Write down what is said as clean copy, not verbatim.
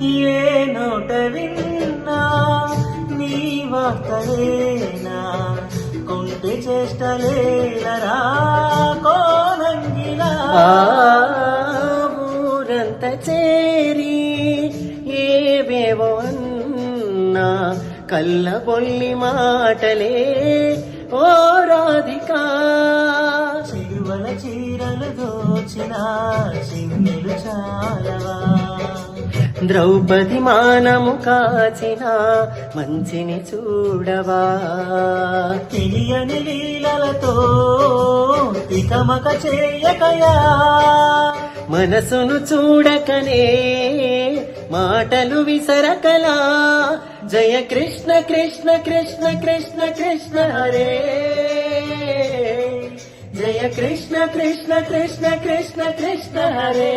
ఏ నోట విన్నా నీ వార్తలేనా కొంటె చేష్టలేలరా కోనంగిలా ఊరంత చేరి ఏవేవో అన్నా కళ్ళబొల్లి మాటలే ఓ రాధికా చిరువల చీరలు దోచిన సింగిలు చాలవా ద్రౌపది మానము కాచిన మంచిని చూడవా తెలియని లీలలతో తికమక చేయకయా మనసును చూడకనే మాటలు విసరకలా జయ కృష్ణ కృష్ణ కృష్ణ కృష్ణ కృష్ణ హరే జయ కృష్ణ కృష్ణ కృష్ణ కృష్ణ కృష్ణ హరే